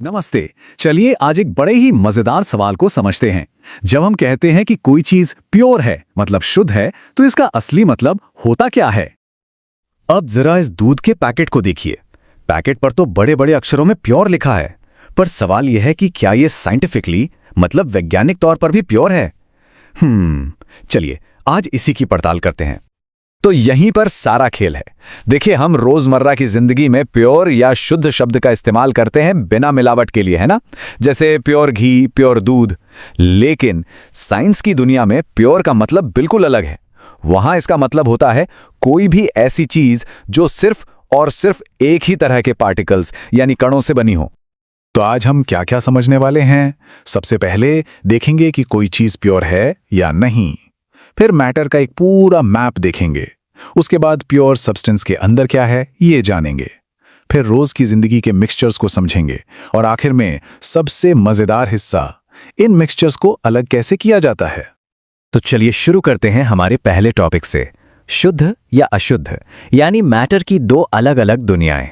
नमस्ते। चलिए आज एक बड़े ही मजेदार सवाल को समझते हैं। जब हम कहते हैं कि कोई चीज प्योर है मतलब शुद्ध है, तो इसका असली मतलब होता क्या है? अब जरा इस दूध के पैकेट को देखिए। पैकेट पर तो बड़े बड़े अक्षरों में प्योर लिखा है, पर सवाल यह है कि क्या यह साइंटिफिकली मतलब वैज्ञानिक तौर पर भी प्योर है? चलिए आज इसी की पड़ताल करते हैं। तो यहीं पर सारा खेल है। देखिए, हम रोजमर्रा की जिंदगी में प्योर या शुद्ध शब्द का इस्तेमाल करते हैं बिना मिलावट के लिए, है ना? जैसे प्योर घी, प्योर दूध। लेकिन साइंस की दुनिया में प्योर का मतलब बिल्कुल अलग है। वहां इसका मतलब होता है कोई भी ऐसी चीज जो सिर्फ और सिर्फ एक ही तरह के पार्टिकल्स यानी कणों से बनी हो। तो आज हम क्या क्या समझने वाले हैं? सबसे पहले देखेंगे कि कोई चीज प्योर है या नहीं। फिर मैटर का एक पूरा मैप देखेंगे। उसके बाद प्योर सब्सटेंस के अंदर क्या है ये जानेंगे। फिर रोज की जिंदगी के मिक्सचर्स को समझेंगे और आखिर में सबसे मजेदार हिस्सा, इन मिक्सचर्स को अलग कैसे किया जाता है। तो चलिए शुरू करते हैं हमारे पहले टॉपिक से, शुद्ध या अशुद्ध, यानी मैटर की दो अलग अलग दुनियाएं।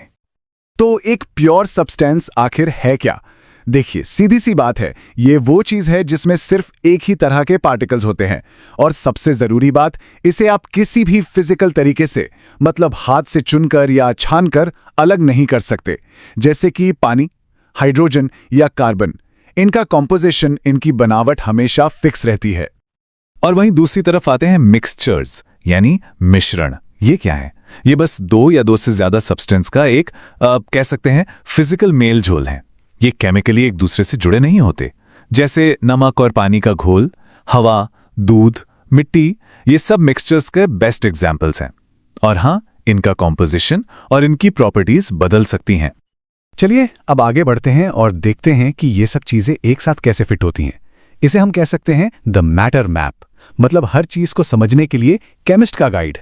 तो एक प्योर सब्सटेंस आखिर है क्या? देखिए, सीधी सी बात है, ये वो चीज है जिसमें सिर्फ एक ही तरह के पार्टिकल्स होते हैं। और सबसे जरूरी बात, इसे आप किसी भी फिजिकल तरीके से मतलब हाथ से चुनकर या छानकर अलग नहीं कर सकते। जैसे कि पानी, हाइड्रोजन या कार्बन, इनका कॉम्पोजिशन, इनकी बनावट हमेशा फिक्स रहती है। और वहीं दूसरी तरफ आते हैं मिक्सचर्स यानी मिश्रण। ये क्या है? ये बस दो या दो से ज्यादा सब्सटेंस का एक कह सकते हैं फिजिकल मेल झोल है। ये केमिकली एक दूसरे से जुड़े नहीं होते। जैसे नमक और पानी का घोल, हवा, दूध, मिट्टी, ये सब मिक्सचर्स के बेस्ट एग्जाम्पल्स हैं। और हाँ, इनका कॉम्पोजिशन और इनकी प्रॉपर्टीज बदल सकती हैं। चलिए अब आगे बढ़ते हैं और देखते हैं कि ये सब चीजें एक साथ कैसे फिट होती हैं। इसे हम कह सकते हैं द मैटर मैप, मतलब हर चीज को समझने के लिए केमिस्ट का गाइड।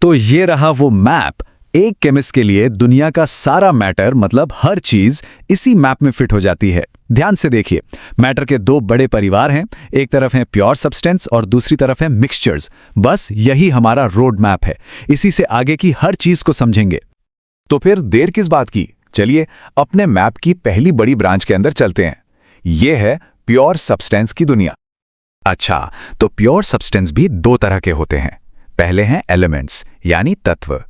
तो ये रहा वो मैप। एक केमिस्ट के लिए दुनिया का सारा मैटर मतलब हर चीज इसी मैप में फिट हो जाती है। ध्यान से देखिए, मैटर के दो बड़े परिवार हैं। एक तरफ है प्योर सब्सटेंस और दूसरी तरफ है मिक्सचर्स। बस यही हमारा रोड मैप है। इसी से आगे की हर चीज को समझेंगे। तो फिर देर किस बात की, चलिए अपने मैप की पहली बड़ी ब्रांच के अंदर चलते हैं। यह है प्योर सब्सटेंस की दुनिया। अच्छा, तो प्योर सब्सटेंस भी दो तरह के होते हैं। पहले हैं एलिमेंट्स यानी तत्व।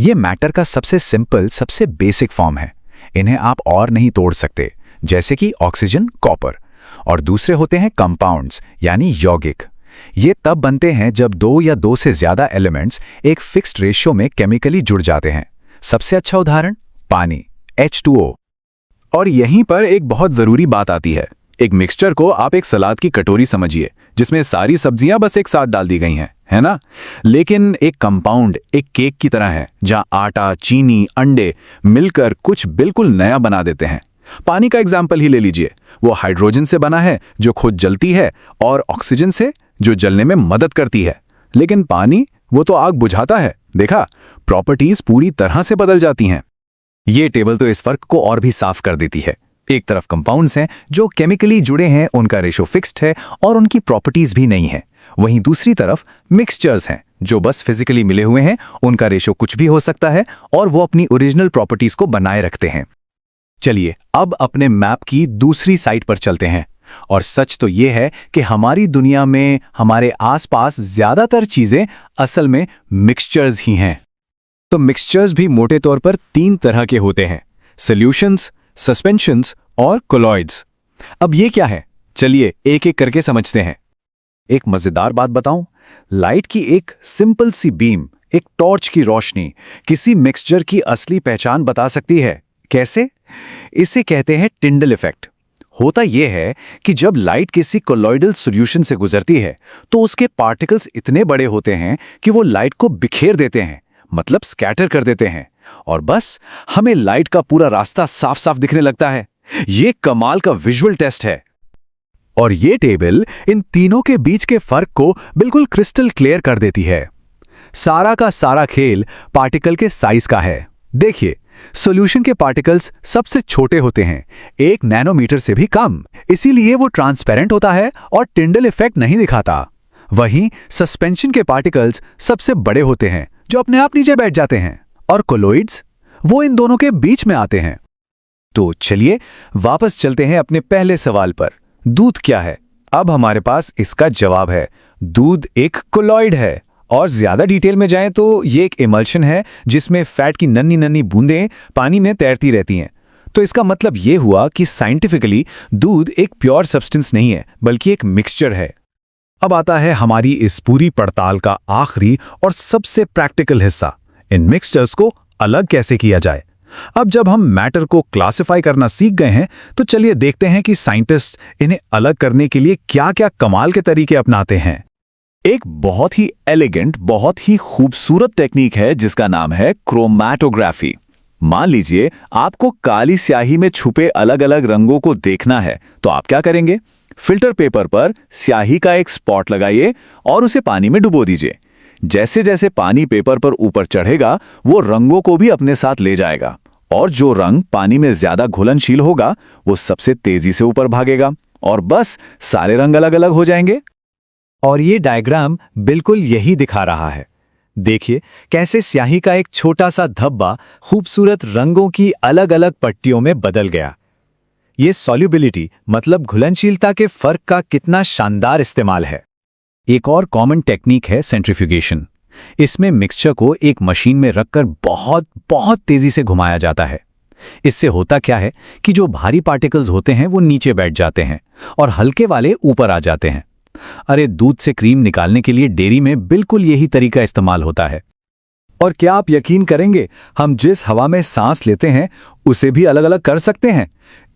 ये मैटर का सबसे सिंपल, सबसे बेसिक फॉर्म है। इन्हें आप और नहीं तोड़ सकते, जैसे कि ऑक्सीजन, कॉपर। और दूसरे होते हैं कंपाउंड्स यानी यौगिक। ये तब बनते हैं जब दो या दो से ज्यादा एलिमेंट्स एक फिक्स्ड रेशियो में केमिकली जुड़ जाते हैं। सबसे अच्छा उदाहरण पानी, H2O। और यहीं पर एक बहुत जरूरी बात आती है। एक मिक्सचर को आप एक सलाद की कटोरी समझिए, जिसमें सारी सब्जियां बस एक साथ डाल दी गई हैं, है ना? लेकिन एक कंपाउंड एक केक की तरह है, जहां आटा, चीनी, अंडे मिलकर कुछ बिल्कुल नया बना देते हैं। पानी का एग्जाम्पल ही ले लीजिए। वो हाइड्रोजन से बना है जो खुद जलती है, और ऑक्सीजन से जो जलने में मदद करती है। लेकिन पानी, वो तो आग बुझाता है। देखा, प्रॉपर्टीज पूरी तरह से बदल जाती हैं। ये टेबल तो इस फर्क को और भी साफ कर देती है। एक तरफ कंपाउंड्स हैं जो केमिकली जुड़े हैं, उनका रेशो फिक्स्ड है और उनकी प्रॉपर्टीज भी नहीं है। वहीं दूसरी तरफ मिक्सचर्स हैं जो बस फिजिकली मिले हुए हैं, उनका रेशो कुछ भी हो सकता है और वो अपनी ओरिजिनल प्रॉपर्टीज को बनाए रखते हैं। चलिए अब अपने मैप की दूसरी साइड पर चलते हैं। और सच तो ये है कि हमारी दुनिया में हमारे आसपास ज्यादातर चीजें असल में मिक्सचर्स ही हैं। तो मिक्सचर्स भी मोटे तौर पर तीन तरह के होते हैं: सॉल्यूशंस, सस्पेंशंस और कोलॉइड्स। अब ये क्या है, चलिए एक एक करके समझते हैं। एक मजेदार बात बताऊं, लाइट की एक सिंपल सी बीम, एक टॉर्च की रोशनी किसी मिक्सचर की असली पहचान बता सकती है। कैसे? इसे कहते हैं टिंडल इफेक्ट। होता यह है कि जब लाइट किसी कोलॉइडल सॉल्यूशन से गुजरती है तो उसके पार्टिकल्स इतने बड़े होते हैं कि वो लाइट को बिखेर देते हैं, मतलब स्कैटर कर देते हैं, और बस हमें लाइट का पूरा रास्ता साफ साफ दिखने लगता है। ये कमाल का विजुअल टेस्ट है। और ये टेबल इन तीनों के बीच के फर्क को बिल्कुल क्रिस्टल क्लियर कर देती है। सारा का सारा खेल पार्टिकल के साइज का है। देखिए, सॉल्यूशन के पार्टिकल्स सबसे छोटे होते हैं, 1 नैनोमीटर से भी कम। इसीलिए वो ट्रांसपेरेंट होता है और टिंडल इफेक्ट नहीं दिखाता। वहीं सस्पेंशन के पार्टिकल्स सबसे बड़े होते हैं, जो अपने आप नीचे बैठ जाते हैं। और कोलॉइड्स, वो इन दोनों के बीच में आते हैं। तो चलिए वापस चलते हैं अपने पहले सवाल पर। दूध क्या है? अब हमारे पास इसका जवाब है। दूध एक कोलॉइड है, और ज्यादा डिटेल में जाएं तो ये एक इमल्शन है जिसमें फैट की नन्ही नन्ही बूंदें पानी में तैरती रहती हैं। तो इसका मतलब ये हुआ कि साइंटिफिकली दूध एक प्योर सब्सटेंस नहीं है, बल्कि एक मिक्सचर है। अब आता है हमारी इस पूरी पड़ताल का आखिरी और सबसे प्रैक्टिकल हिस्सा, इन मिक्सचर्स को अलग कैसे किया जाए। अब जब हम मैटर को क्लासिफाई करना सीख गए हैं, तो चलिए देखते हैं कि साइंटिस्ट इन्हें अलग करने के लिए क्या-क्या कमाल के तरीके अपनाते हैं। एक बहुत ही एलिगेंट, बहुत ही खूबसूरत टेक्निक है जिसका नाम है क्रोमैटोग्राफी। मान लीजिए आपको काली स्याही में छुपे अलग अलग रंगों को देखना है, तो आप क्या करेंगे? फिल्टर पेपर पर स्याही का एक स्पॉट लगाइए और उसे पानी में डुबो दीजिए। जैसे जैसे पानी पेपर पर ऊपर चढ़ेगा, वो रंगों को भी अपने साथ ले जाएगा, और जो रंग पानी में ज्यादा घुलनशील होगा वो सबसे तेजी से ऊपर भागेगा, और बस सारे रंग अलग अलग हो जाएंगे। और ये डायग्राम बिल्कुल यही दिखा रहा है। देखिए कैसे स्याही का एक छोटा सा धब्बा खूबसूरत रंगों की अलग अलग पट्टियों में बदल गया। ये सॉल्युबिलिटी मतलब घुलनशीलता के फर्क का कितना शानदार इस्तेमाल है। एक और कॉमन टेक्निक है सेंट्रीफ्यूगेशन। इसमें मिक्सचर को एक मशीन में रखकर बहुत बहुत तेजी से घुमाया जाता है। इससे होता क्या है कि जो भारी पार्टिकल्स होते हैं वो नीचे बैठ जाते हैं और हल्के वाले ऊपर आ जाते हैं। अरे दूध से क्रीम निकालने के लिए डेयरी में बिल्कुल यही तरीका इस्तेमाल होता है। और क्या आप यकीन करेंगे, हम जिस हवा में सांस लेते हैं उसे भी अलग अलग कर सकते हैं।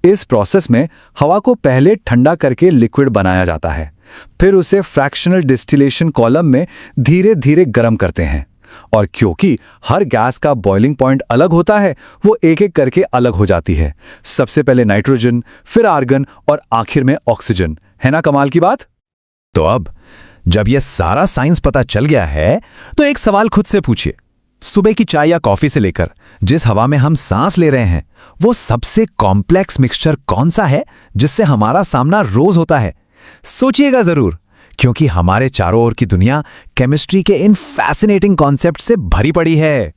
इस प्रोसेस में हवा को पहले ठंडा करके लिक्विड बनाया जाता है, फिर उसे फ्रैक्शनल डिस्टिलेशन कॉलम में धीरे धीरे गर्म करते हैं। और क्योंकि हर गैस का बॉइलिंग पॉइंट अलग होता है, वो एक एक करके अलग हो जाती है। सबसे पहले नाइट्रोजन, फिर आर्गन और आखिर में ऑक्सीजन। है ना कमाल की बात? तो अब जब यह सारा साइंस पता चल गया है, तो एक सवाल खुद से पूछिए। सुबह की चाय या कॉफी से लेकर जिस हवा में हम सांस ले रहे हैं, वो सबसे कॉम्प्लेक्स मिक्सचर कौन सा है जिससे हमारा सामना रोज होता है? सोचिएगा जरूर, क्योंकि हमारे चारों ओर की दुनिया केमिस्ट्री के इन फैसिनेटिंग कॉन्सेप्ट से भरी पड़ी है।